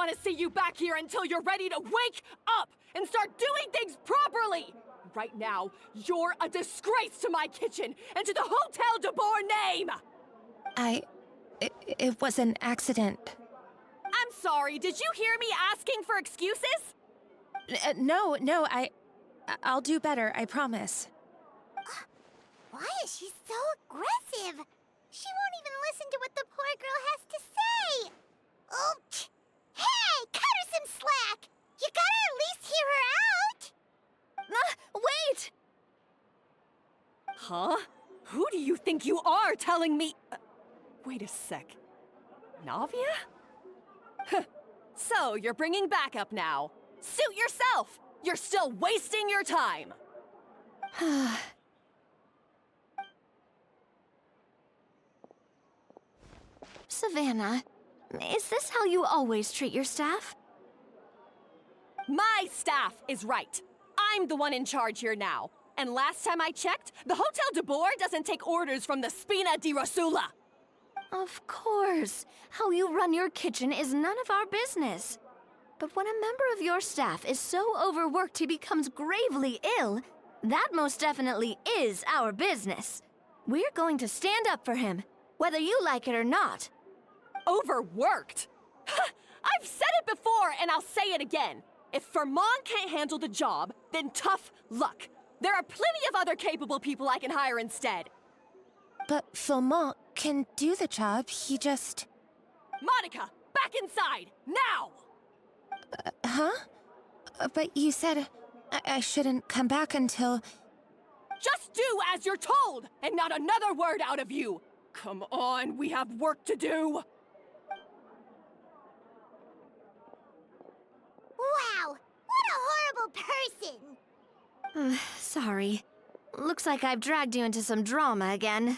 want to see you back here until you're ready to wake up and start doing things properly! Right now, you're a disgrace to my kitchen and to the Hotel de Boer name! It was an accident. I'm sorry, did you hear me asking for excuses? No, I'll do better, I promise. Why is she so aggressive? She won't even listen to what the poor girl has to say. Oh, hey, cut her some slack. You gotta at least hear her out. Wait! Huh? Who do you think you are telling me? Wait a sec. Navia? So, you're bringing backup now. Suit yourself! You're still wasting your time! Savannah, is this how you always treat your staff? My staff is right. I'm the one in charge here now. And last time I checked, the Hotel de Boer doesn't take orders from the Spina di Rosula. Of course. How you run your kitchen is none of our business. But when a member of your staff is so overworked he becomes gravely ill, that most definitely is our business. We're going to stand up for him, whether you like it or not. Overworked? I've said it before and I'll say it again. If Fermont can't handle the job, then tough luck. There are plenty of other capable people I can hire instead. But Fermont can do the job, he just... Monica, back inside, now! Huh? But you said I shouldn't come back until... Just do as you're told, and not another word out of you! Come on, we have work to do! Wow, what a horrible person! Sorry. Looks like I've dragged you into some drama again.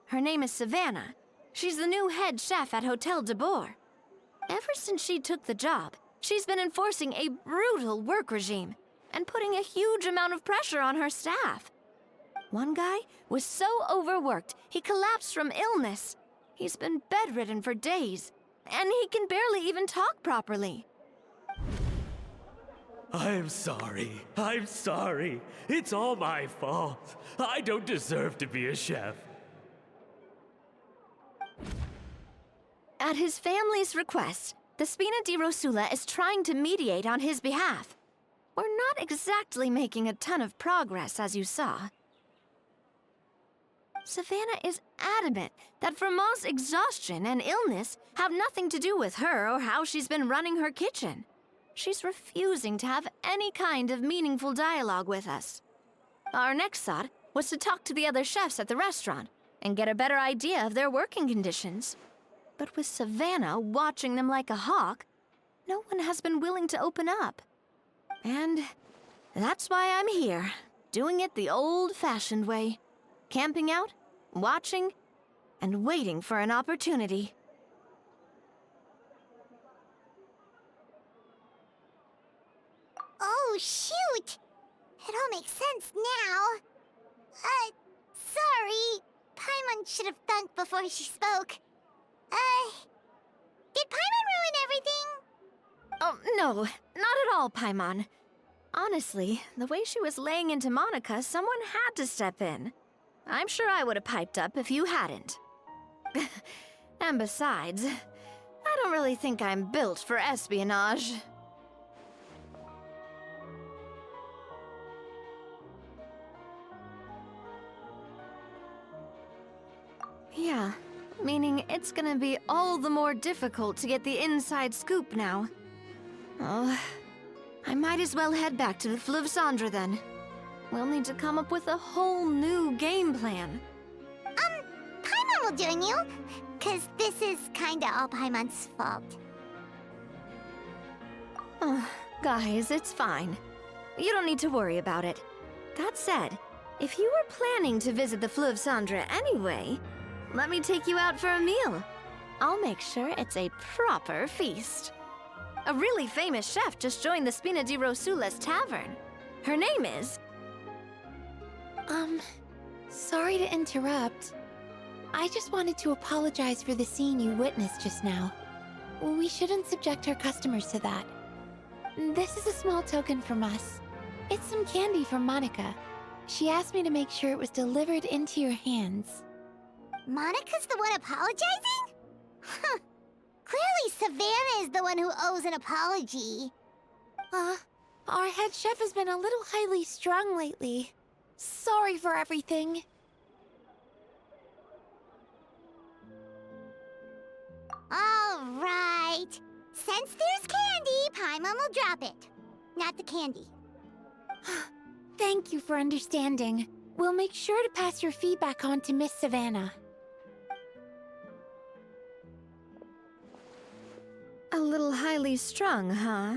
Her name is Savannah. She's the new head chef at Hotel de Boer. Ever since she took the job, she's been enforcing a brutal work regime and putting a huge amount of pressure on her staff. One guy was so overworked, he collapsed from illness. He's been bedridden for days, and he can barely even talk properly. I'm sorry. It's all my fault. I don't deserve to be a chef. At his family's request, the Spina di Rosula is trying to mediate on his behalf. We're not exactly making a ton of progress, as you saw. Savannah is adamant that Fermont's exhaustion and illness have nothing to do with her or how she's been running her kitchen. She's refusing to have any kind of meaningful dialogue with us. Our next thought was to talk to the other chefs at the restaurant and get a better idea of their working conditions. But with Savannah watching them like a hawk, no one has been willing to open up. And that's why I'm here, doing it the old-fashioned way. Camping out, watching, and waiting for an opportunity. Oh, shoot! It all makes sense now. Sorry. Paimon should have thunk before she spoke. Did Paimon ruin everything? Oh, no, not at all, Paimon. Honestly, the way she was laying into Monica, someone had to step in. I'm sure I would have piped up if you hadn't. And besides, I don't really think I'm built for espionage. Yeah, meaning it's gonna be all the more difficult to get the inside scoop now. Oh, I might as well head back to the Fleuve Cendre then. We'll need to come up with a whole new game plan. Paimon will join you, 'cause this is kinda all Paimon's fault. Oh, guys, it's fine. You don't need to worry about it. That said, if you were planning to visit the Fleuve Cendre anyway, let me take you out for a meal. I'll make sure it's a proper feast. A really famous chef just joined the Spina di Rosula's tavern. Her name is... Sorry to interrupt. I just wanted to apologize for the scene you witnessed just now. We shouldn't subject our customers to that. This is a small token from us. It's some candy from Monica. She asked me to make sure it was delivered into your hands. Monica's the one apologizing? Huh. Clearly Savannah is the one who owes an apology. Our head chef has been a little highly strung lately. Sorry for everything. All right. Since there's candy, Paimon will drop it. Not the candy. Thank you for understanding. We'll make sure to pass your feedback on to Miss Savannah. A little highly strung, huh?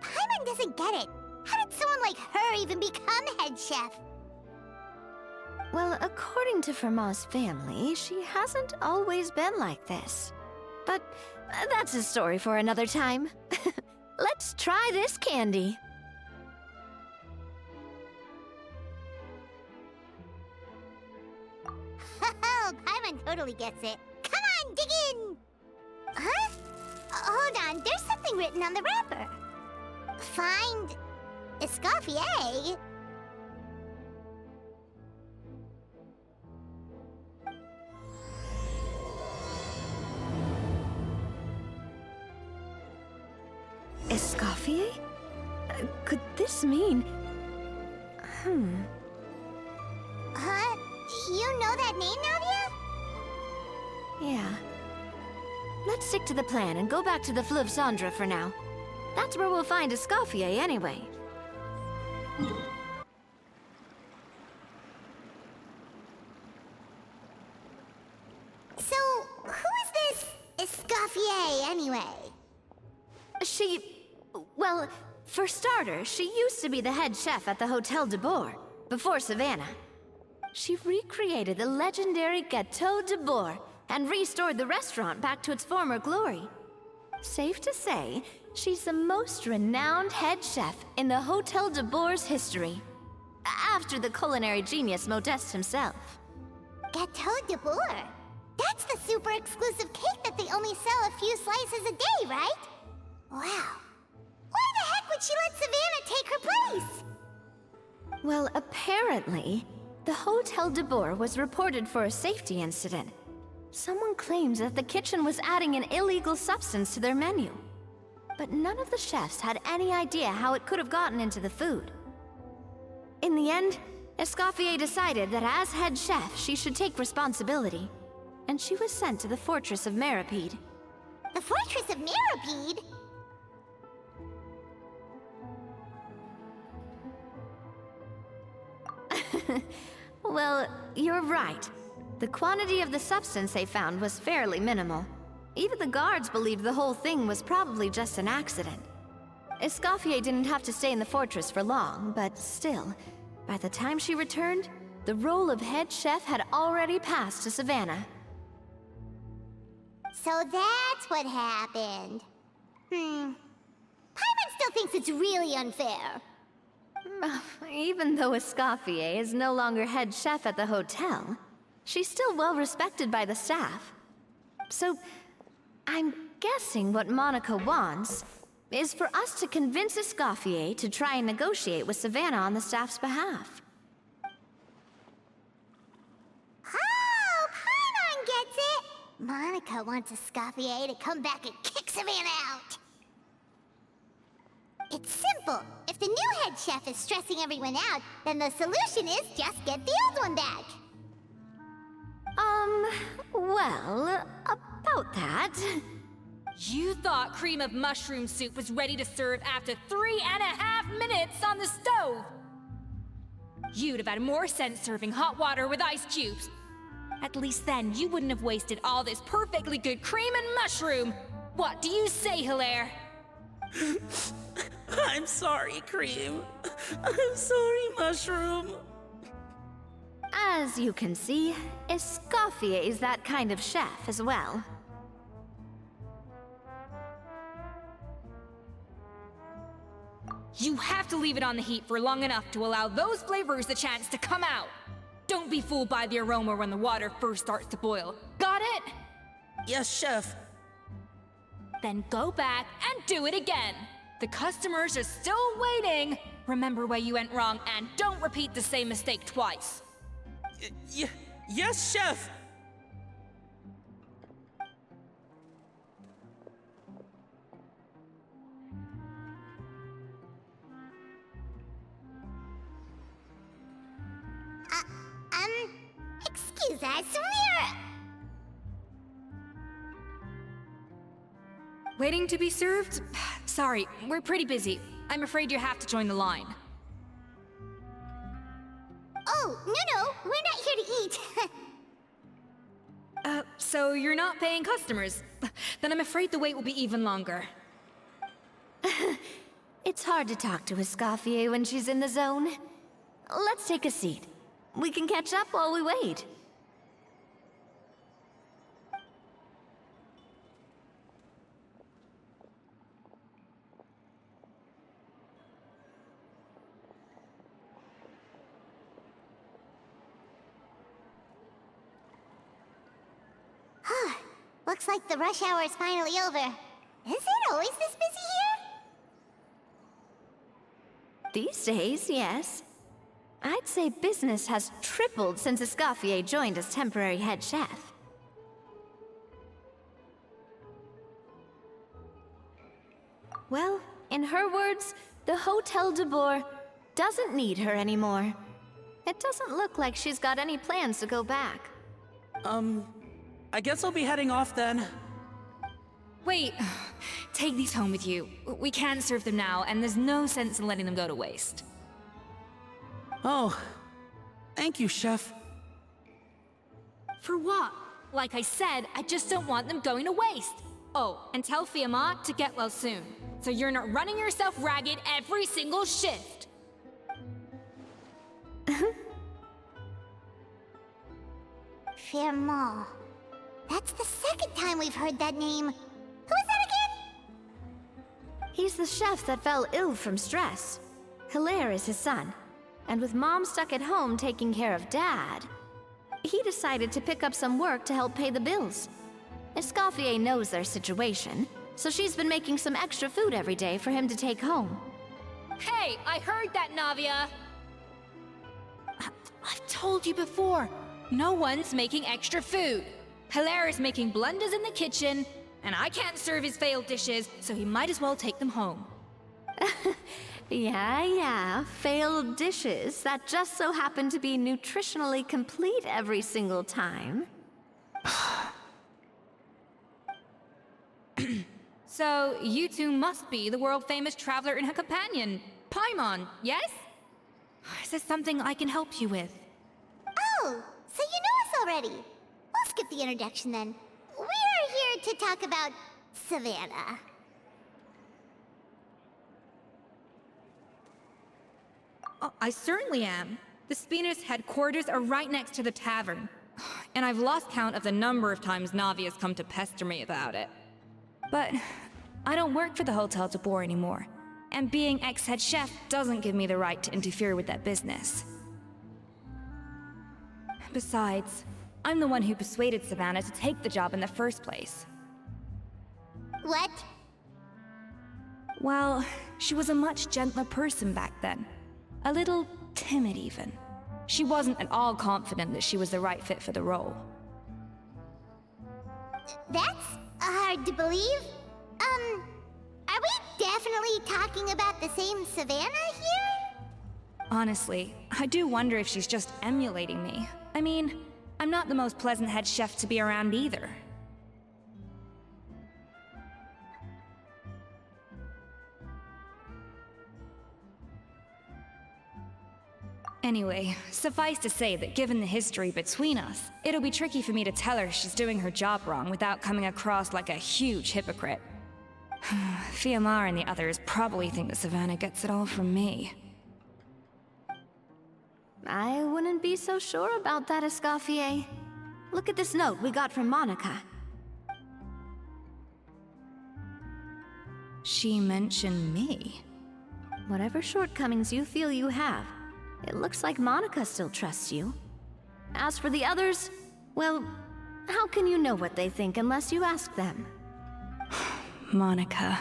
Paimon doesn't get it. How did someone like her even become head chef? Well, according to Fermat's family, she hasn't always been like this. But that's a story for another time. Let's try this candy. Oh, Paimon totally gets it. Come on, dig in! Huh? Hold on, there's something written on the wrapper. Find Escoffier. Escoffier? Could this mean... Huh? You know that name, Navia? Yeah. Let's stick to the plan and go back to the Fleuve Cendre for now. That's where we'll find Escoffier anyway. So, who is this Escoffier, anyway? Well, for starters, she used to be the head chef at the Hotel de Bourg, before Savannah. She recreated the legendary Gâteau de Bourg and restored the restaurant back to its former glory. Safe to say, she's the most renowned head chef in the Hotel de Bourg's history, after the culinary genius Modeste himself. Gâteau de Bourg? That's the super exclusive cake that they only sell a few slices a day, right? Wow. Why the heck would she let Savannah take her place? Well, apparently, the Hotel de Bourg was reported for a safety incident. Someone claims that the kitchen was adding an illegal substance to their menu. But none of the chefs had any idea how it could have gotten into the food. In the end, Escoffier decided that as head chef, she should take responsibility. And she was sent to the Fortress of Meripede. The Fortress of Meripede? Well, you're right. The quantity of the substance they found was fairly minimal. Even the guards believed the whole thing was probably just an accident. Escoffier didn't have to stay in the fortress for long, but still, by the time she returned, the role of head chef had already passed to Savannah. So that's what happened. Paimon still thinks it's really unfair. Even though Escoffier is no longer head chef at the hotel, she's still well respected by the staff. So, I'm guessing what Monica wants is for us to convince Escoffier to try and negotiate with Savannah on the staff's behalf. Oh, Paimon gets it! Monica wants Escoffier to come back and kick Savannah out. It's simple. If the new head chef is stressing everyone out, then the solution is just get the old one back. Well, about that... You thought cream of mushroom soup was ready to serve after 3.5 minutes on the stove! You'd have had more sense serving hot water with ice cubes. At least then you wouldn't have wasted all this perfectly good cream and mushroom! What do you say, Hilaire? I'm sorry, Cream. I'm sorry, Mushroom. As you can see, Escoffier is that kind of chef as well. You have to leave it on the heat for long enough to allow those flavors the chance to come out. Don't be fooled by the aroma when the water first starts to boil. Got it? Yes, chef. Then go back and do it again. The customers are still waiting. Remember where you went wrong and don't repeat the same mistake twice. Yes, chef. Excuse us, Waiting to be served? Sorry, we're pretty busy. I'm afraid you have to join the line. Oh, no, we're not here to eat. So you're not paying customers? Then I'm afraid the wait will be even longer. It's hard to talk to Escoffier when she's in the zone. Let's take a seat. We can catch up while we wait. Looks like the rush hour is finally over. Is it always this busy here? These days, yes. I'd say business has tripled since Escoffier joined as temporary head chef. Well, in her words, the Hotel de Boer doesn't need her anymore. It doesn't look like she's got any plans to go back. I guess I'll be heading off then. Wait, take these home with you. We can't serve them now, and there's no sense in letting them go to waste. Oh, thank you, chef. For what? Like I said, I just don't want them going to waste. Oh, and tell Fiamma to get well soon, so you're not running yourself ragged every single shift. Fiamma. That's the second time we've heard that name. Who is that again? He's the chef that fell ill from stress. Hilaire is his son. And with Mom stuck at home taking care of Dad, he decided to pick up some work to help pay the bills. Escoffier knows their situation, so she's been making some extra food every day for him to take home. Hey, I heard that, Navia! I've told you before, no one's making extra food. Hilaire is making blunders in the kitchen, and I can't serve his failed dishes, so he might as well take them home. Yeah, failed dishes that just so happen to be nutritionally complete every single time. So, you two must be the world-famous traveler and her companion, Paimon, yes? Is there something I can help you with? Oh, so you know us already. We'll skip the introduction then. We're here to talk about Savannah. Oh, I certainly am. The Spina's headquarters are right next to the tavern. And I've lost count of the number of times Navi has come to pester me about it. But I don't work for the Hotel de Boer anymore. And being ex-head chef doesn't give me the right to interfere with that business. Besides, I'm the one who persuaded Savannah to take the job in the first place. What? Well, she was a much gentler person back then. A little timid, even. She wasn't at all confident that she was the right fit for the role. That's hard to believe. Are we definitely talking about the same Savannah here? Honestly, I do wonder if she's just emulating me. I mean, I'm not the most pleasant head chef to be around either. Anyway, suffice to say that given the history between us, it'll be tricky for me to tell her she's doing her job wrong without coming across like a huge hypocrite. Fiamma and the others probably think that Savannah gets it all from me. I wouldn't be so sure about that, Escoffier. Look at this note we got from Monica. She mentioned me. Whatever shortcomings you feel you have, it looks like Monica still trusts you. As for the others, well, how can you know what they think unless you ask them? Monica.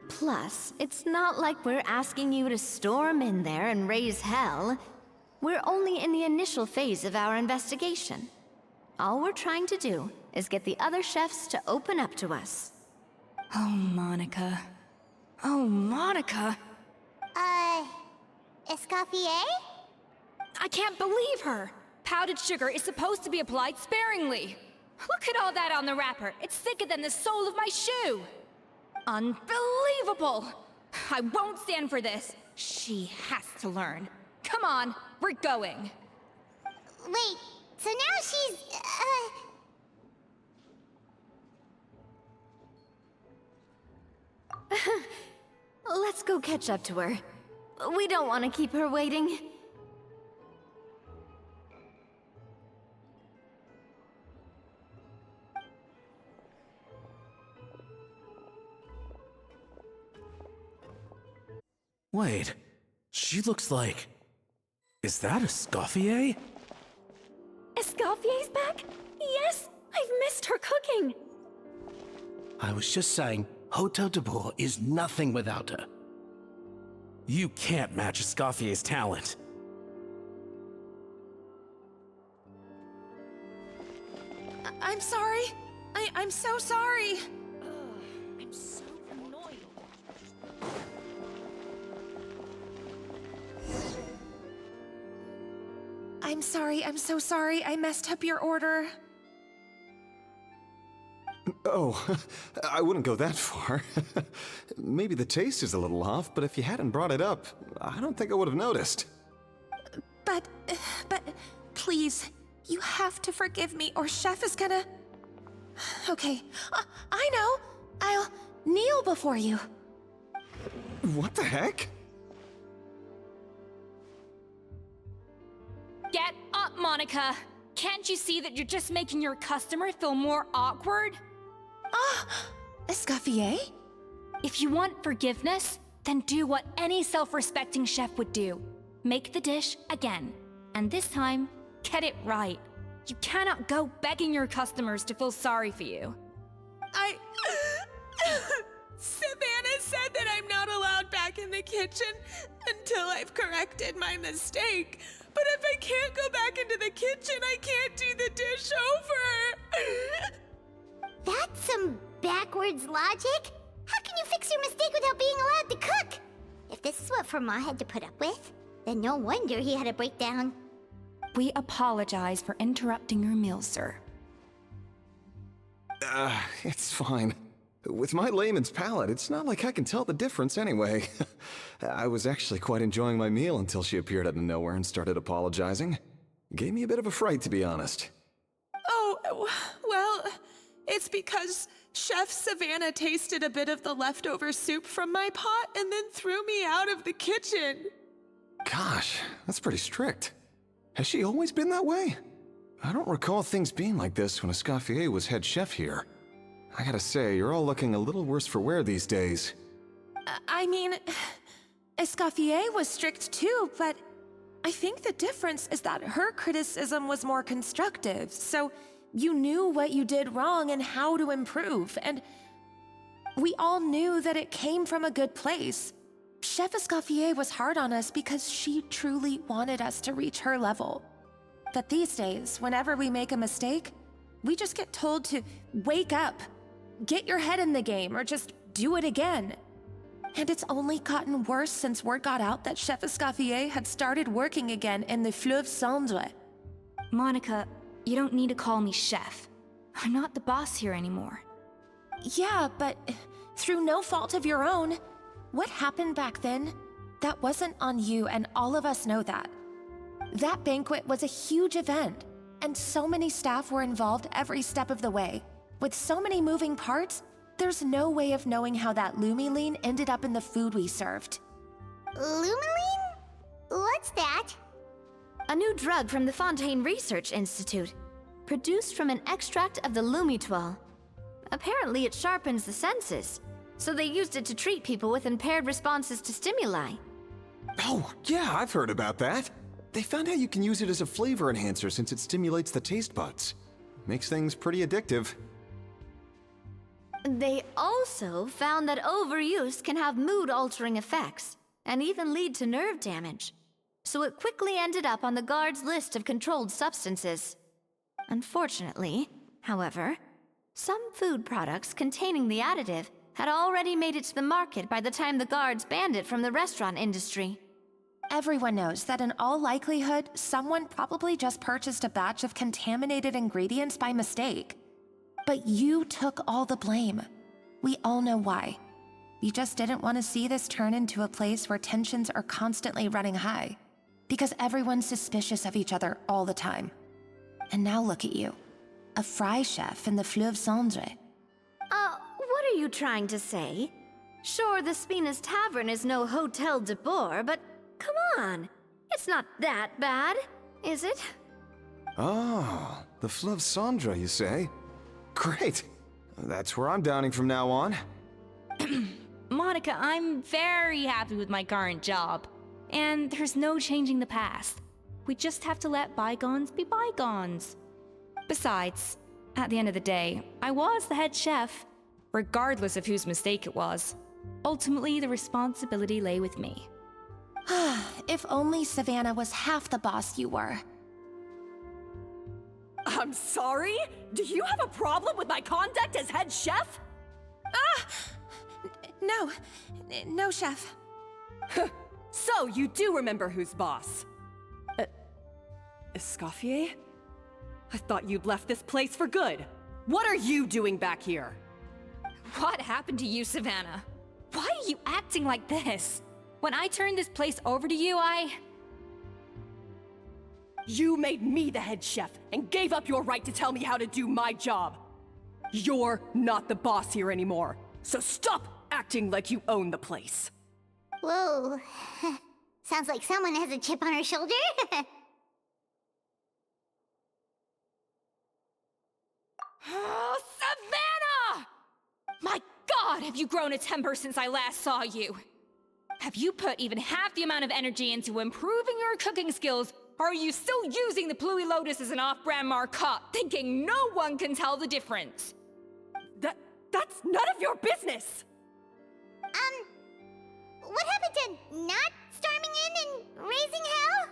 Plus, it's not like we're asking you to storm in there and raise hell. We're only in the initial phase of our investigation. All we're trying to do is get the other chefs to open up to us. Oh, Monica. Oh, Monica. Escoffier? I can't believe her. Powdered sugar is supposed to be applied sparingly. Look at all that on the wrapper. It's thicker than the sole of my shoe. Unbelievable! I won't stand for this. She has to learn. Come on, we're going. Wait, so now she's, Let's go catch up to her. We don't want to keep her waiting. Wait, she looks like... Is that Escoffier? Escoffier's back? Yes! I've missed her cooking! I was just saying, Hotel de Bourg is nothing without her. You can't match Escoffier's talent. I'm sorry. I'm so sorry. I'm so annoyed. I'm sorry. I'm so sorry. I messed up your order. Oh, I wouldn't go that far. Maybe the taste is a little off, but if you hadn't brought it up, I don't think I would have noticed. But, please, you have to forgive me or Chef is gonna... Okay, I know. I'll kneel before you. What the heck? Get up, Monica! Can't you see that you're just making your customer feel more awkward? Escoffier? If you want forgiveness, then do what any self-respecting chef would do. Make the dish again. And this time, get it right. You cannot go begging your customers to feel sorry for you. Savannah said that I'm not allowed back in the kitchen until I've corrected my mistake. But if I can't go back into the kitchen, I can't do the dish over. That's some backwards logic. How can you fix your mistake without being allowed to cook? If this is what Fermat had to put up with, then no wonder he had a breakdown. We apologize for interrupting your meal, sir. It's fine. With my layman's palate, it's not like I can tell the difference anyway. I was actually quite enjoying my meal until she appeared out of nowhere and started apologizing. Gave me a bit of a fright, to be honest. Oh, well, it's because Chef Savannah tasted a bit of the leftover soup from my pot and then threw me out of the kitchen. Gosh, that's pretty strict. Has she always been that way? I don't recall things being like this when Escoffier was head chef here. I gotta say, you're all looking a little worse for wear these days. I mean, Escoffier was strict too, but I think the difference is that her criticism was more constructive, so you knew what you did wrong and how to improve, and we all knew that it came from a good place. Chef Escoffier was hard on us because she truly wanted us to reach her level. But these days, whenever we make a mistake, we just get told to wake up, get your head in the game, or just do it again. And it's only gotten worse since word got out that Chef Escoffier had started working again in the Fleuve Cendre. Monica, you don't need to call me chef. I'm not the boss here anymore. Yeah, but through no fault of your own. What happened back then, that wasn't on you, and all of us know that. That banquet was a huge event, and so many staff were involved every step of the way. With so many moving parts, there's no way of knowing how that lumiline ended up in the food we served. Lumiline? What's that? A new drug from the Fontaine Research Institute, produced from an extract of the Lumitwell. Apparently it sharpens the senses, so they used it to treat people with impaired responses to stimuli. Oh, yeah, I've heard about that. They found out you can use it as a flavor enhancer since it stimulates the taste buds. Makes things pretty addictive. They also found that overuse can have mood-altering effects, and even lead to nerve damage. So it quickly ended up on the guard's list of controlled substances. Unfortunately, however, some food products containing the additive had already made it to the market by the time the guards banned it from the restaurant industry. Everyone knows that in all likelihood, someone probably just purchased a batch of contaminated ingredients by mistake. But you took all the blame. We all know why. You just didn't want to see this turn into a place where tensions are constantly running high. Because everyone's suspicious of each other all the time. And now look at you. A fry chef in the Fleuve Cendre. What are you trying to say? Sure, the Spina's Tavern is no Hotel de Boer, but come on. It's not that bad, is it? Oh, the Fleuve Cendre, you say? Great. That's where I'm dining from now on. Monica, I'm very happy with my current job. And there's no changing the past. We just have to let bygones be bygones. Besides, at the end of the day, I was the head chef, regardless of whose mistake it was. Ultimately, the responsibility lay with me. If only Savannah was half the boss you were. I'm sorry? Do you have a problem with my conduct as head chef? No, chef. So, you do remember who's boss? Escoffier? I thought you'd left this place for good. What are you doing back here? What happened to you, Savannah? Why are you acting like this? When I turned this place over to you, You made me the head chef and gave up your right to tell me how to do my job. You're not the boss here anymore, so stop acting like you own the place. Whoa. Sounds like someone has a chip on her shoulder. Oh, Savannah! My God, have you grown a temper since I last saw you? Have you put even half the amount of energy into improving your cooking skills, or are you still using the Pluie Lotus as an off-brand marcotte, thinking no one can tell the difference? That's none of your business! What happened to not storming in and raising hell?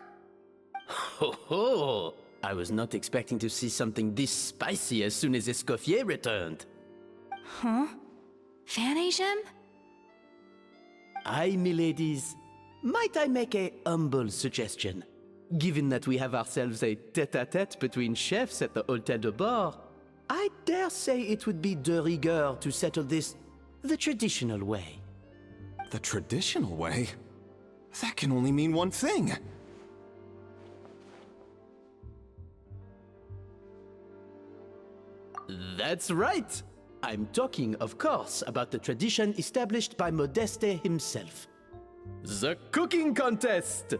Ho ho! I was not expecting to see something this spicy as soon as Escoffier returned. Huh? Fan Agem? Aye, miladies. Might I make a humble suggestion? Given that we have ourselves a tête-à-tête between chefs at the Hôtel de Bord, I dare say it would be de rigueur to settle this the traditional way. The traditional way? That can only mean one thing. That's right! I'm talking, of course, about the tradition established by Modeste himself. The cooking contest!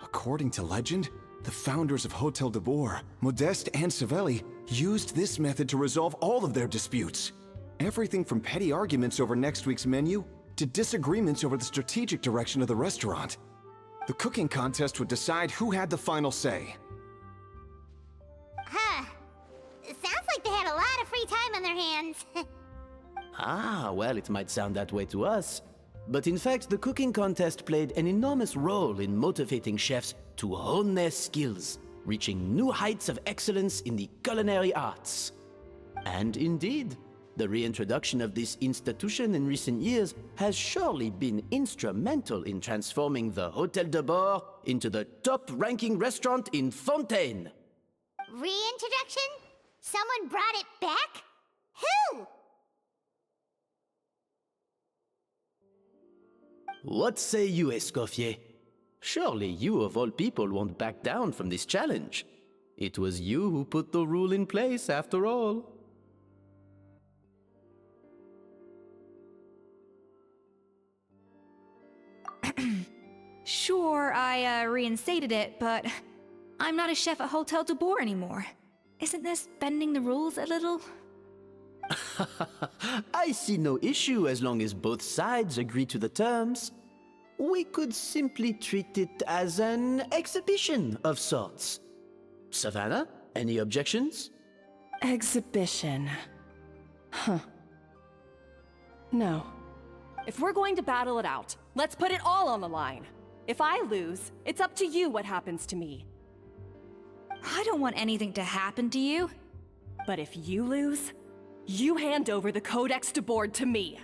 According to legend, the founders of Hotel de Boer, Modeste and Savelli, used this method to resolve all of their disputes. Everything from petty arguments over next week's menu to disagreements over the strategic direction of the restaurant. The cooking contest would decide who had the final say. Huh. Sounds like they had a lot of free time on their hands. Ah, well, it might sound that way to us. But in fact, the cooking contest played an enormous role in motivating chefs to hone their skills, reaching new heights of excellence in the culinary arts. And indeed, the reintroduction of this institution in recent years has surely been instrumental in transforming the Hôtel de Bord into the top-ranking restaurant in Fontaine. Reintroduction? Someone brought it back? Who? What say you, Escoffier? Surely you of all people won't back down from this challenge. It was you who put the rule in place, after all. Sure, I reinstated it, but I'm not a chef at Hotel de Boer anymore. Isn't this bending the rules a little? I see no issue as long as both sides agree to the terms. We could simply treat it as an exhibition of sorts. Savannah, any objections? Exhibition. Huh. No. If we're going to battle it out, let's put it all on the line. If I lose, it's up to you what happens to me. I don't want anything to happen to you. But if you lose, you hand over the Codex de Boer to me.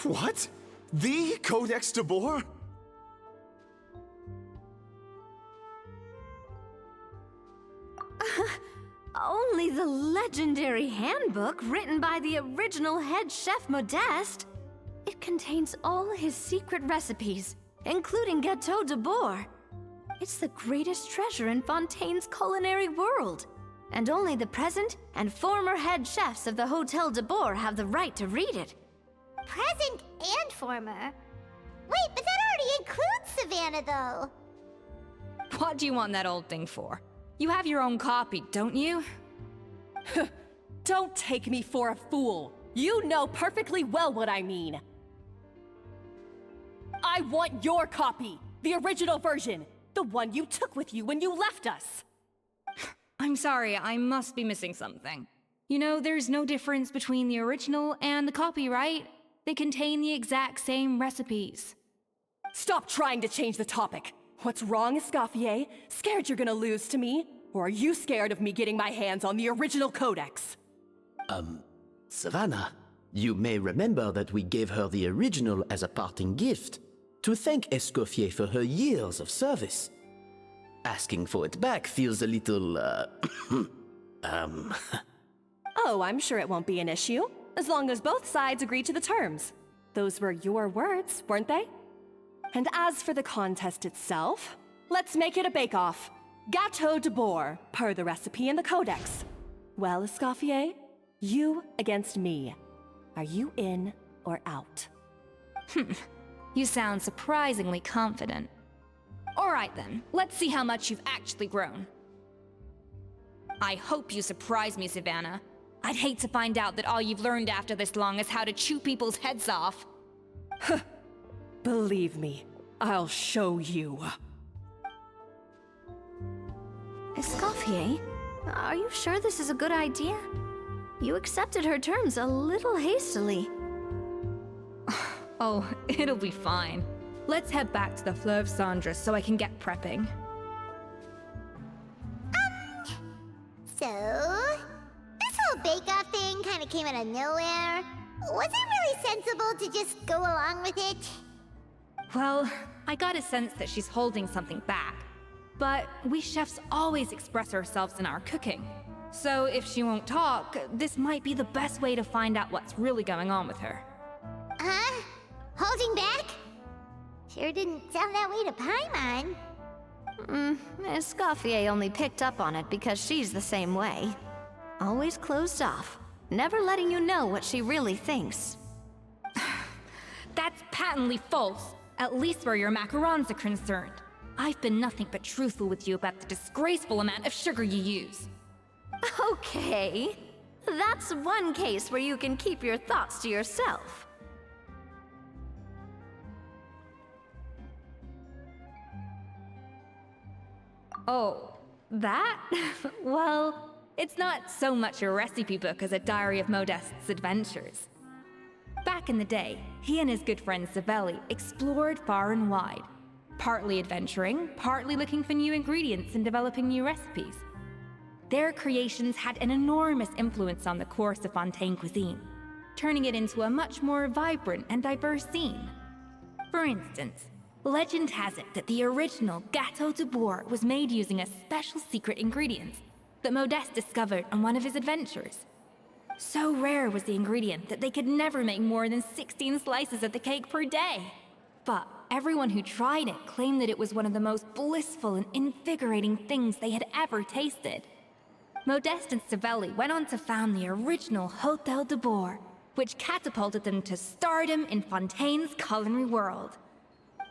What? The Codex de Boer? Only the legendary handbook written by the original head chef Modeste. It contains all his secret recipes, including Gâteau de Boer. It's the greatest treasure in Fontaine's culinary world. And only the present and former head chefs of the Hotel de Boer have the right to read it. Present and former. Wait, but that already includes Savannah, though. What do you want that old thing for? You have your own copy, don't you? Don't take me for a fool. You know perfectly well what I mean. I want your copy, the original version, the one you took with you when you left us. I'm sorry, I must be missing something. You know, there's no difference between the original and the copy, right? They contain the exact same recipes. Stop trying to change the topic. What's wrong, Escoffier? Scared you're gonna lose to me? Or are you scared of me getting my hands on the original Codex? Savannah, you may remember that we gave her the original as a parting gift, to thank Escoffier for her years of service. Asking for it back feels a little, Oh, I'm sure it won't be an issue, as long as both sides agree to the terms. Those were your words, weren't they? And as for the contest itself, let's make it a bake-off. Gâteau de Boer, per the recipe in the Codex. Well, Escoffier, you against me. Are you in or out? You sound surprisingly confident. Alright then, let's see how much you've actually grown. I hope you surprise me, Savannah. I'd hate to find out that all you've learned after this long is how to chew people's heads off. Believe me, I'll show you. Escoffier, are you sure this is a good idea? You accepted her terms a little hastily. Oh, it'll be fine. Let's head back to the Fleuve Cendres so I can get prepping. So, this whole bake-off thing kind of came out of nowhere. Was it really sensible to just go along with it? Well, I got a sense that she's holding something back. But we chefs always express ourselves in our cooking. So if she won't talk, this might be the best way to find out what's really going on with her. Huh? Holding back? Sure didn't sound that way to Paimon. Escoffier only picked up on it because she's the same way. Always closed off, never letting you know what she really thinks. That's patently false, at least where your macarons are concerned. I've been nothing but truthful with you about the disgraceful amount of sugar you use. Okay, that's one case where you can keep your thoughts to yourself. Oh, that? Well, it's not so much a recipe book as a diary of Modeste's adventures. Back in the day, he and his good friend Savelli explored far and wide, partly adventuring, partly looking for new ingredients and developing new recipes. Their creations had an enormous influence on the course of Fontaine cuisine, turning it into a much more vibrant and diverse scene. For instance, legend has it that the original Gâteau de Boer was made using a special secret ingredient that Modeste discovered on one of his adventures. So rare was the ingredient that they could never make more than 16 slices of the cake per day. But everyone who tried it claimed that it was one of the most blissful and invigorating things they had ever tasted. Modeste and Savelli went on to found the original Hotel de Boer, which catapulted them to stardom in Fontaine's culinary world.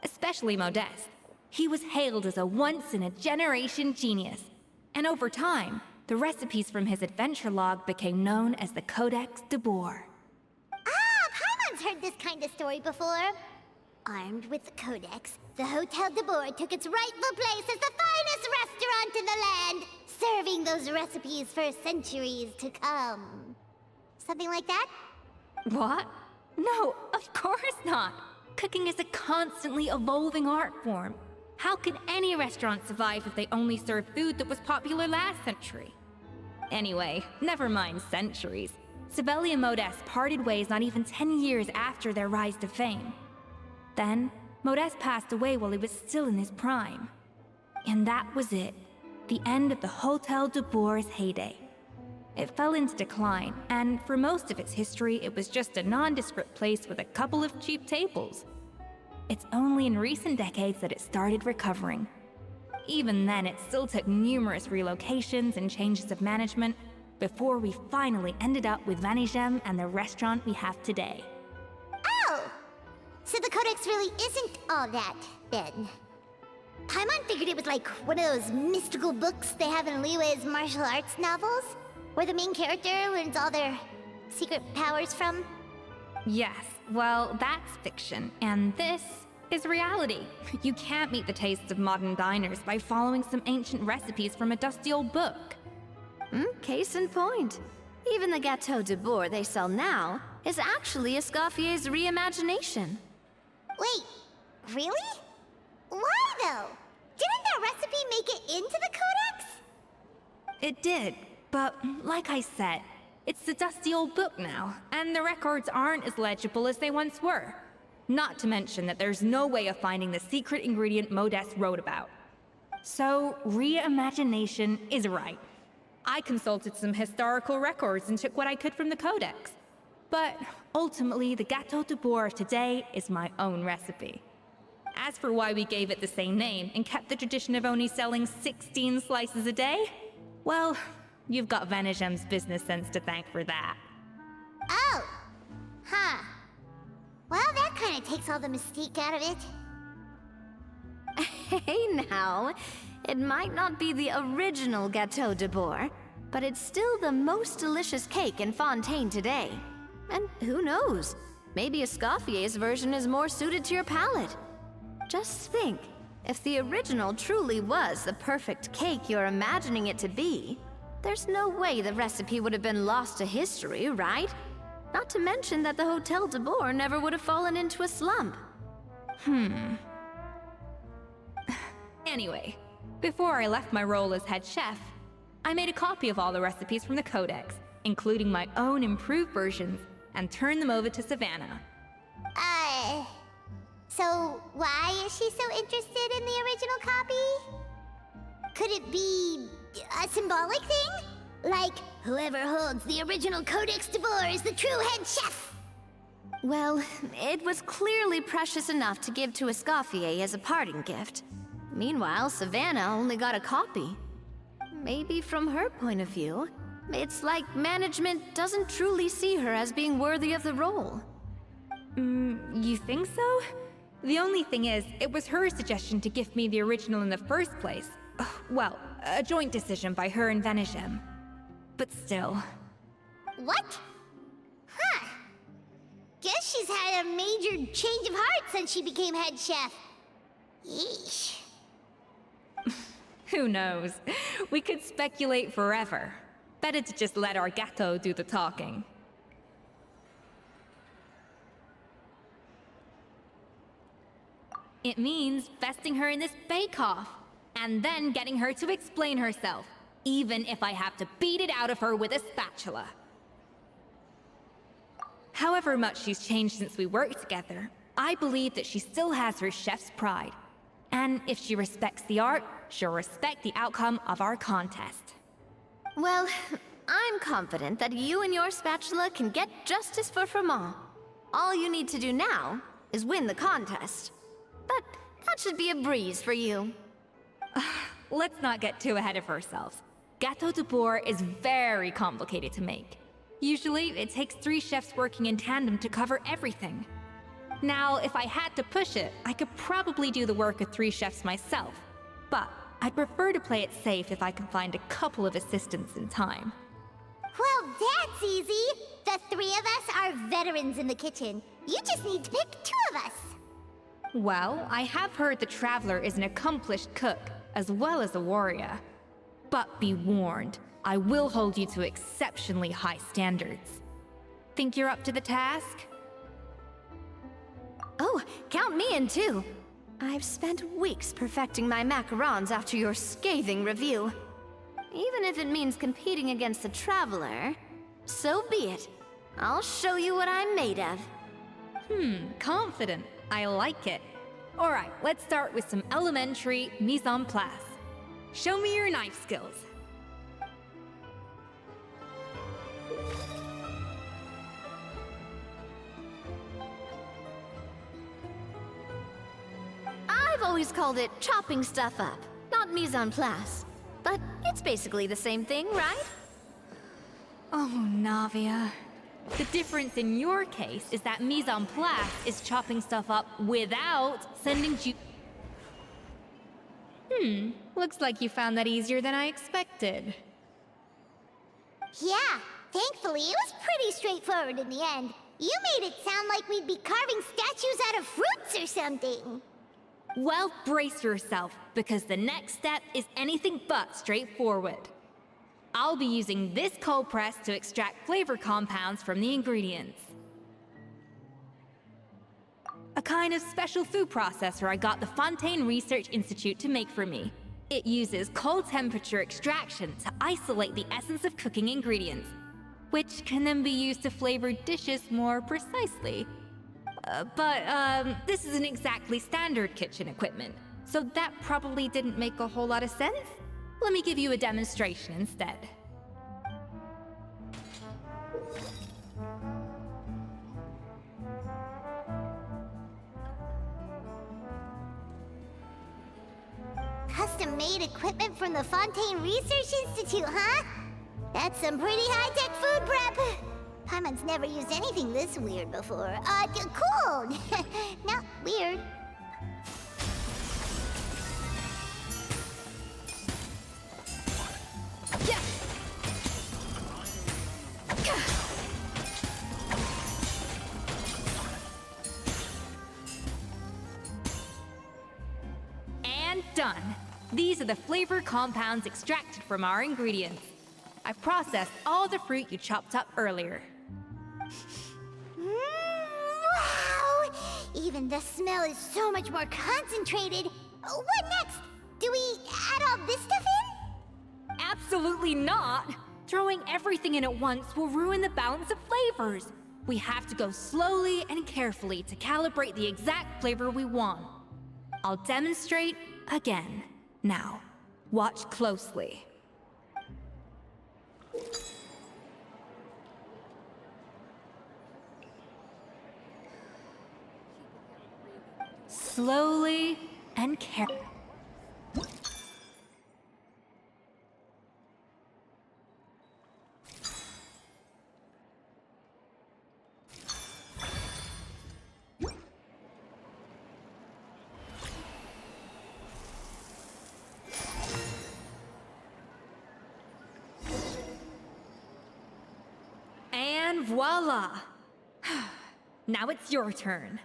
Especially Modeste. He was hailed as a once-in-a-generation genius, and over time, the recipes from his adventure log became known as the Codex de Boer. Ah, Paimon's heard this kind of story before. Armed with the Codex, the Hotel de Boer took its rightful place as the finest restaurant in the land, serving those recipes for centuries to come. Something like that? What? No, of course not. Cooking is a constantly evolving art form. How could any restaurant survive if they only served food that was popular last century? Anyway, never mind centuries. Sibeli and Modeste parted ways not even 10 years after their rise to fame. Then, Modeste passed away while he was still in his prime. And that was it. The end of the Hotel de Boer's heyday. It fell into decline, and for most of its history, it was just a nondescript place with a couple of cheap tables. It's only in recent decades that it started recovering. Even then, it still took numerous relocations and changes of management before we finally ended up with Vanigem and the restaurant we have today. Oh! So the Codex really isn't all that, then. Paimon figured it was like one of those mystical books they have in Liyue's martial arts novels, where the main character learns all their secret powers from. Yes, well, that's fiction, and this is reality. You can't meet the tastes of modern diners by following some ancient recipes from a dusty old book. Case in point. Even the Gâteau de Boer they sell now is actually Escoffier's reimagination. Wait, really? Why though? Didn't that recipe make it into the Codex? It did, but like I said, it's a dusty old book now, and the records aren't as legible as they once were. Not to mention that there's no way of finding the secret ingredient Modeste wrote about. So, reimagination is right. I consulted some historical records and took what I could from the Codex. But ultimately, the Gâteau de Boer of today is my own recipe. As for why we gave it the same name and kept the tradition of only selling 16 slices a day, well, you've got Vanigem's business sense to thank for that. Oh! Huh. Well, that kind of takes all the mystique out of it. Hey now, it might not be the original Gâteau de Boer, but it's still the most delicious cake in Fontaine today. And who knows, maybe Escoffier's version is more suited to your palate. Just think, if the original truly was the perfect cake you're imagining it to be, there's no way the recipe would have been lost to history, right? Not to mention that the Hotel de Boer never would have fallen into a slump. Anyway, before I left my role as head chef, I made a copy of all the recipes from the Codex, including my own improved versions, and turned them over to Savannah. So why is she so interested in the original copy? Could it be a symbolic thing? Like, whoever holds the original Codex de Boer is the true head chef! Well, it was clearly precious enough to give to Escoffier as a parting gift. Meanwhile, Savannah only got a copy. Maybe from her point of view, it's like management doesn't truly see her as being worthy of the role. You think so? The only thing is, it was her suggestion to gift me the original in the first place. Well, a joint decision by her and Vanigem. But still. What? Huh. Guess she's had a major change of heart since she became head chef. Yeesh. Who knows? We could speculate forever. Better to just let our Gâteau do the talking. It means besting her in this bake-off, and then getting her to explain herself, even if I have to beat it out of her with a spatula. However much she's changed since we worked together, I believe that she still has her chef's pride. And if she respects the art, she'll respect the outcome of our contest. Well, I'm confident that you and your spatula can get justice for Froment. All you need to do now is win the contest. But that should be a breeze for you. Let's not get too ahead of ourselves. Gâteau de Boer is very complicated to make. Usually, it takes 3 chefs working in tandem to cover everything. Now, if I had to push it, I could probably do the work of 3 chefs myself. But I'd prefer to play it safe if I can find a couple of assistants in time. Well, that's easy. The 3 of us are veterans in the kitchen. You just need to pick 2 of us. Well, I have heard the Traveler is an accomplished cook, as well as a warrior. But be warned, I will hold you to exceptionally high standards. Think you're up to the task? Oh, count me in too. I've spent weeks perfecting my macarons after your scathing review. Even if it means competing against the Traveler, so be it. I'll show you what I'm made of. Confident. I like it. Alright, let's start with some elementary mise en place. Show me your knife skills. I've always called it chopping stuff up, not mise en place. But it's basically the same thing, right? Oh, Navia. The difference in your case is that mise en place is chopping stuff up without sending you. Looks like you found that easier than I expected. Yeah, thankfully it was pretty straightforward in the end. You made it sound like we'd be carving statues out of fruits or something. Well, brace yourself, because the next step is anything but straightforward. I'll be using this cold press to extract flavor compounds from the ingredients. A kind of special food processor I got the Fontaine Research Institute to make for me. It uses cold temperature extraction to isolate the essence of cooking ingredients, which can then be used to flavor dishes more precisely. But this isn't exactly standard kitchen equipment, so that probably didn't make a whole lot of sense. Let me give you a demonstration instead. Custom-made equipment from the Fontaine Research Institute, huh? That's some pretty high-tech food prep. Paimon's never used anything this weird before. Cool! Not weird. And done. These are the flavor compounds extracted from our ingredients. I've processed all the fruit you chopped up earlier. Wow! Even the smell is so much more concentrated. What next? Do we add all this stuff in? Absolutely not! Throwing everything in at once will ruin the balance of flavors. We have to go slowly and carefully to calibrate the exact flavor we want. I'll demonstrate again. Now, watch closely. Slowly and carefully. And voila! Now it's your turn.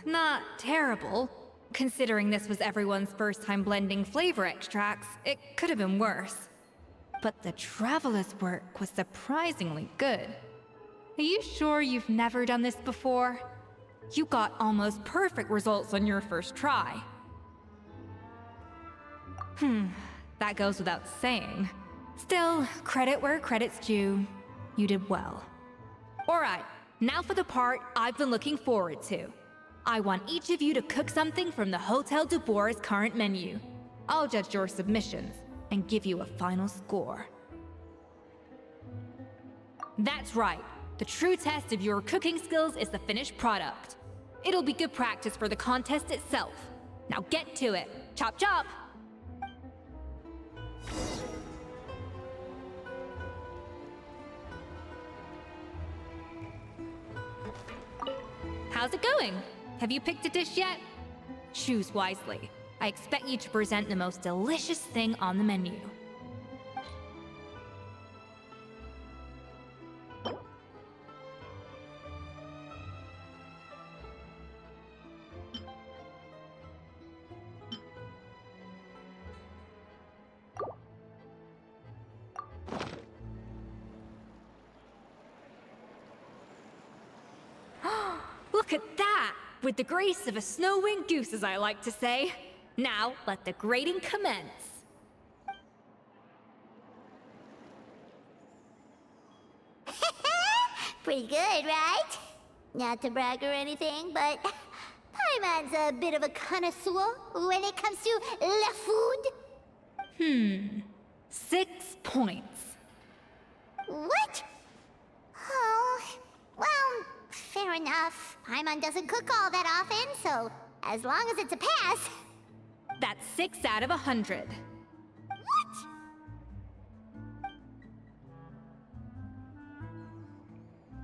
Not terrible. Considering this was everyone's first time blending flavor extracts, it could have been worse. But the Traveler's work was surprisingly good. Are you sure you've never done this before? You got almost perfect results on your first try. That goes without saying. Still, credit where credit's due. You did well. Alright, now for the part I've been looking forward to. I want each of you to cook something from the Hotel de Boer's current menu. I'll judge your submissions and give you a final score. That's right. The true test of your cooking skills is the finished product. It'll be good practice for the contest itself. Now get to it. Chop chop! how's it going? Have you picked a dish yet? Choose wisely. I expect you to present the most delicious thing on the menu. Look at that! With the grace of a snow-winged goose, as I like to say. Now, let the grating commence. Pretty good, right? Not to brag or anything, but Paimon's a bit of a connoisseur when it comes to la food. 6 points. What? Oh, well, fair enough. Paimon doesn't cook all that often, so as long as it's a pass. That's 6 out of 100. What?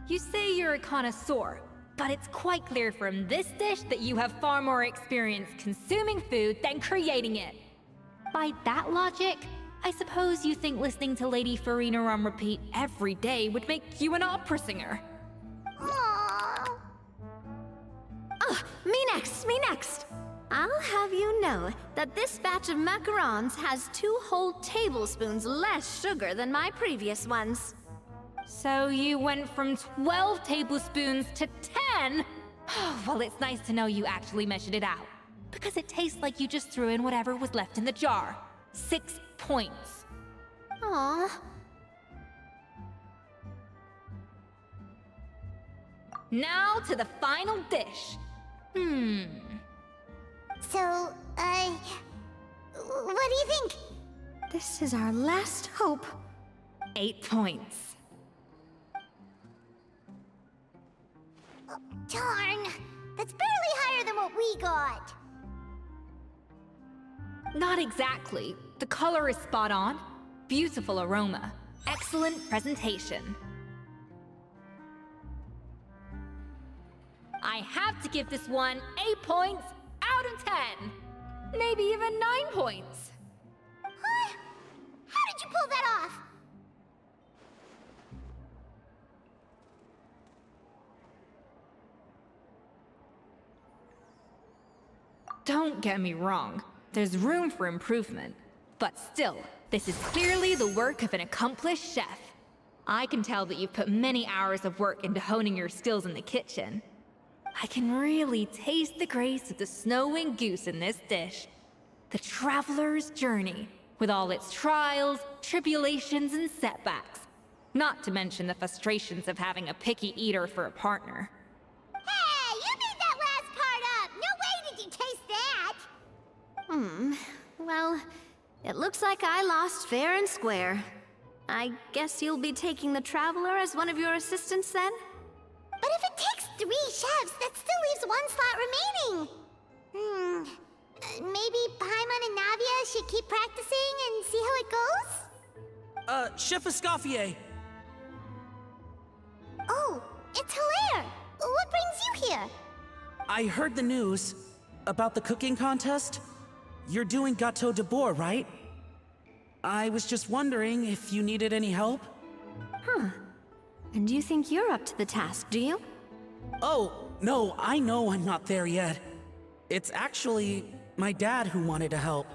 You say you're a connoisseur, but it's quite clear from this dish that you have far more experience consuming food than creating it. By that logic, I suppose you think listening to Lady Farina on repeat every day would make you an opera singer. Aww. Me next! I'll have you know that this batch of macarons has 2 whole tablespoons less sugar than my previous ones. So you went from 12 tablespoons to 10? Well, it's nice to know you actually measured it out. Because it tastes like you just threw in whatever was left in the jar. 6 points. Aw. Now to the final dish. So, what do you think? This is our last hope. 8 points. Darn, that's barely higher than what we got. Not exactly. The color is spot on. Beautiful aroma. Excellent presentation. I have to give this one 8 points out of 10. Maybe even 9 points. Huh? How did you pull that off? Don't get me wrong. There's room for improvement. But still, this is clearly the work of an accomplished chef. I can tell that you've put many hours of work into honing your skills in the kitchen. I can really taste the grace of the snow-winged goose in this dish. The traveler's journey, with all its trials, tribulations, and setbacks. Not to mention the frustrations of having a picky eater for a partner. Hey, you made that last part up! No way did you taste that! Well, it looks like I lost fair and square. I guess you'll be taking the Traveler as one of your assistants then? But if it takes 3 chefs, that still leaves 1 slot remaining. Maybe Paimon and Navia should keep practicing and see how it goes? Chef Escoffier! Oh, it's Hilaire! What brings you here? I heard the news about the cooking contest. You're doing Gâteau de Bourg, right? I was just wondering if you needed any help? And you think you're up to the task, do you? Oh, no, I know I'm not there yet. It's actually my dad who wanted to help.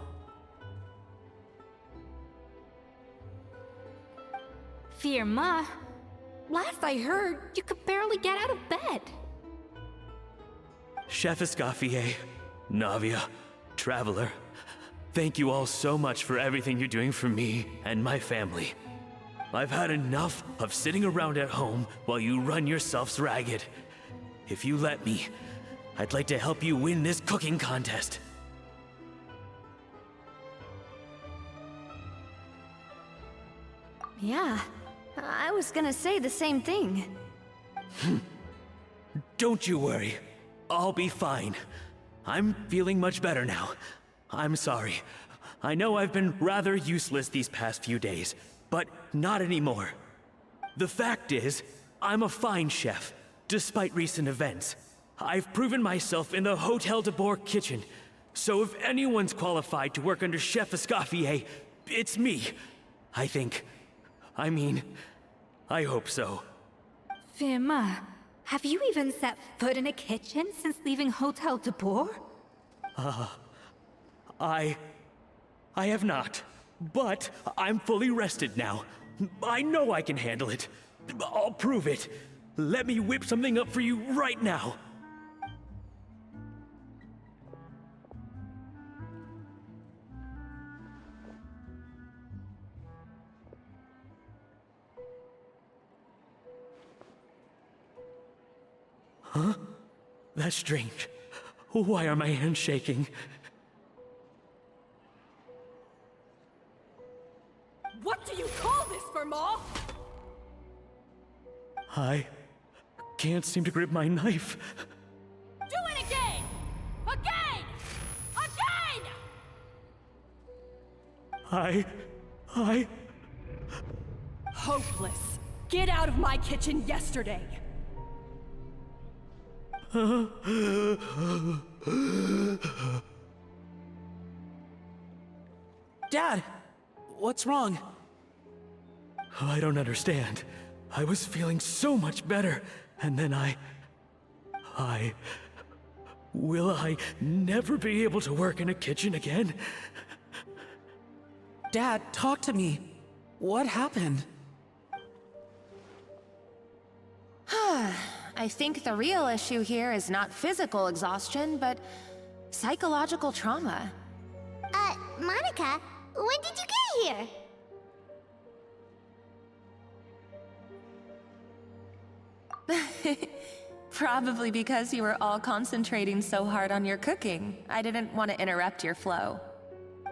Firma, last I heard, you could barely get out of bed. Chef Escoffier, Navia, Traveler, thank you all so much for everything you're doing for me and my family. I've had enough of sitting around at home while you run yourselves ragged. If you let me, I'd like to help you win this cooking contest. Yeah, I was gonna say the same thing. Don't you worry. I'll be fine. I'm feeling much better now. I'm sorry. I know I've been rather useless these past few days, but not anymore. The fact is, I'm a fine chef, despite recent events. I've proven myself in the Hotel de Boer kitchen. So if anyone's qualified to work under Chef Escoffier, it's me. I think. I mean, I hope so. Firma, have you even set foot in a kitchen since leaving Hotel de Boer? I have not. But I'm fully rested now. I know I can handle it. I'll prove it. Let me whip something up for you right now. Huh? That's strange. Why are my hands shaking? What do you call this, Verma? I can't seem to grip my knife. Do it again! Again! Again! I... Hopeless. Get out of my kitchen yesterday. Dad, what's wrong? I don't understand. I was feeling so much better, and then Will I never be able to work in a kitchen again? Dad, talk to me. What happened? I think the real issue here is not physical exhaustion, but psychological trauma. Monica, when did you get here? Probably because you were all concentrating so hard on your cooking. I didn't want to interrupt your flow.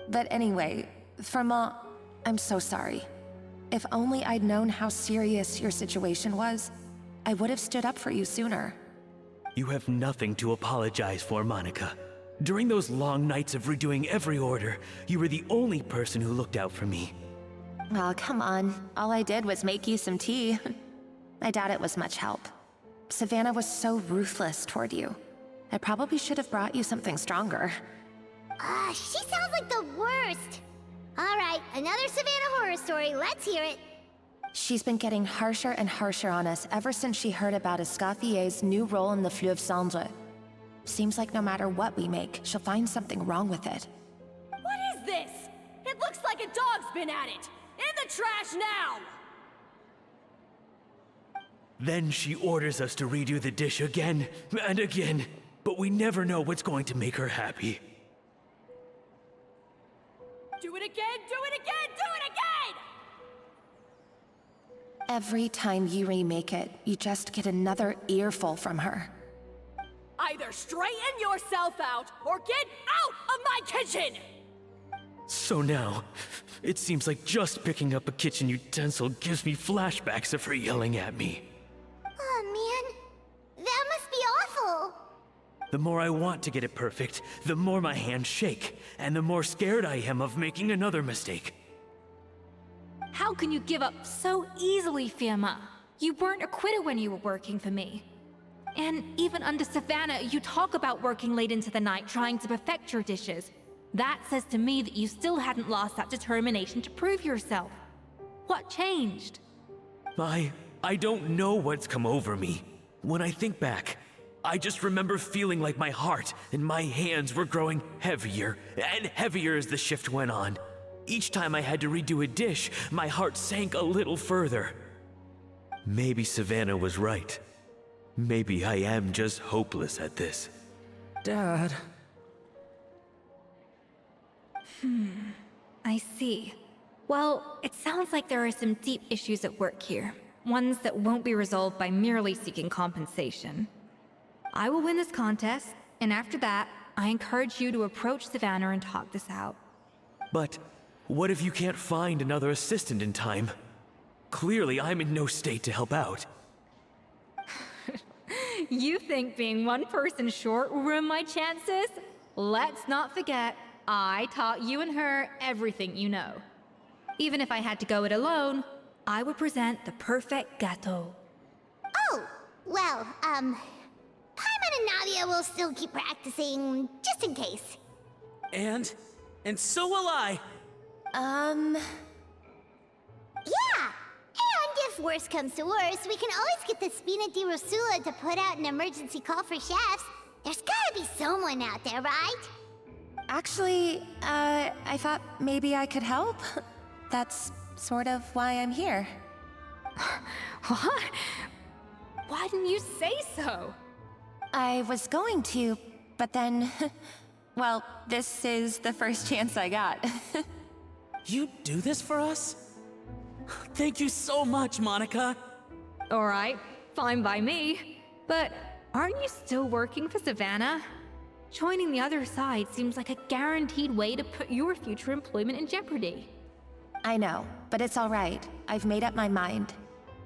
But anyway, Firma, I'm so sorry. If only I'd known how serious your situation was, I would have stood up for you sooner. You have nothing to apologize for, Monica. During those long nights of redoing every order, you were the only person who looked out for me. Oh, come on. All I did was make you some tea. I doubt it was much help. Savannah was so ruthless toward you. I probably should have brought you something stronger. She sounds like the worst. All right, another Savannah horror story. Let's hear it. She's been getting harsher and harsher on us ever since she heard about Escoffier's new role in the Fleuve Cendre. Seems like no matter what we make, she'll find something wrong with it. What is this? It looks like a dog's been at it. In the trash now! Then she orders us to redo the dish again and again, but we never know what's going to make her happy. Do it again, do it again, do it again! Every time you remake it, you just get another earful from her. Either straighten yourself out or get out of my kitchen! So now, it seems like just picking up a kitchen utensil gives me flashbacks of her yelling at me. Oh man, that must be awful. The more I want to get it perfect, the more my hands shake, and the more scared I am of making another mistake. How can you give up so easily, Firma? You weren't a quitter when you were working for me. And even under Savannah, you talk about working late into the night trying to perfect your dishes. That says to me that you still hadn't lost that determination to prove yourself. What changed? I don't know what's come over me. When I think back, I just remember feeling like my heart and my hands were growing heavier and heavier as the shift went on. Each time I had to redo a dish, my heart sank a little further. Maybe Savannah was right. Maybe I am just hopeless at this. Dad. I see. Well, it sounds like there are some deep issues at work here. Ones that won't be resolved by merely seeking compensation. I will win this contest, and after that, I encourage you to approach Savannah and talk this out. But what if you can't find another assistant in time? Clearly, I'm in no state to help out. You think being one person short will ruin my chances? Let's not forget, I taught you and her everything you know. Even if I had to go it alone, I would present the perfect gâteau. Oh, well, Paimon and Navia will still keep practicing, just in case. And so will I. Yeah! And if worse comes to worse, we can always get the Spina di Rosula to put out an emergency call for chefs. There's gotta be someone out there, right? Actually, I thought maybe I could help. That's sort of why I'm here. What? Why didn't you say so? I was going to, but then... well, this is the first chance I got. You do this for us? Thank you so much, Monica. Alright, fine by me. But aren't you still working for Savannah? Joining the other side seems like a guaranteed way to put your future employment in jeopardy. I know, but it's all right. I've made up my mind.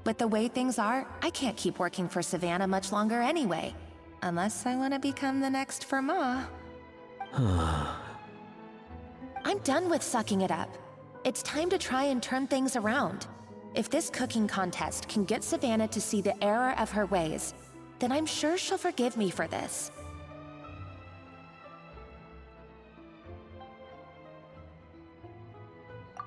With the way things are, I can't keep working for Savannah much longer anyway. Unless I want to become the next Fermat. I'm done with sucking it up. It's time to try and turn things around. If this cooking contest can get Savannah to see the error of her ways, then I'm sure she'll forgive me for this.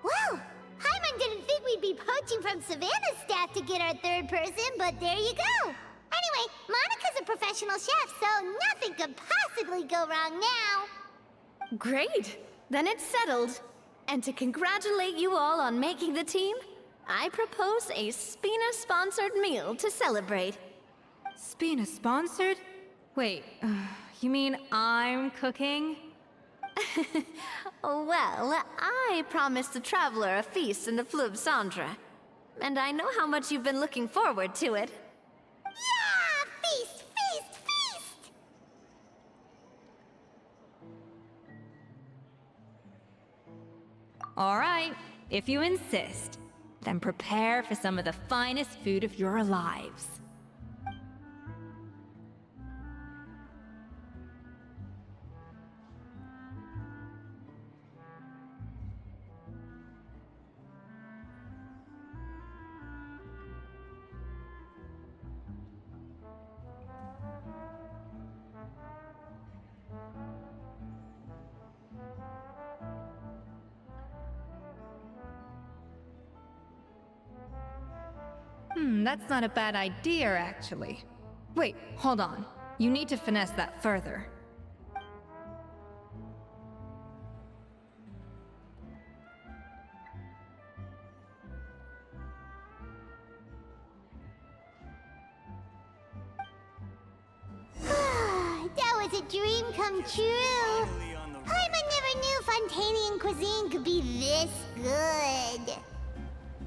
Well, Hyman didn't think we'd be poaching from Savannah's staff to get our third person, but there you go. Anyway, Monica's a professional chef, so nothing could possibly go wrong now. Great! Then it's settled. And to congratulate you all on making the team, I propose a Spina-sponsored meal to celebrate. Spina sponsored? Wait, you mean I'm cooking? Well, I promised the Traveler a feast in the Fleuve Cendre. And I know how much you've been looking forward to it. Yeah! Feast, feast, feast! Alright, if you insist, then prepare for some of the finest food of your lives. That's not a bad idea, actually. Wait, hold on. You need to finesse that further. That was a dream come true. Hyman never knew Fontanian cuisine could be this good.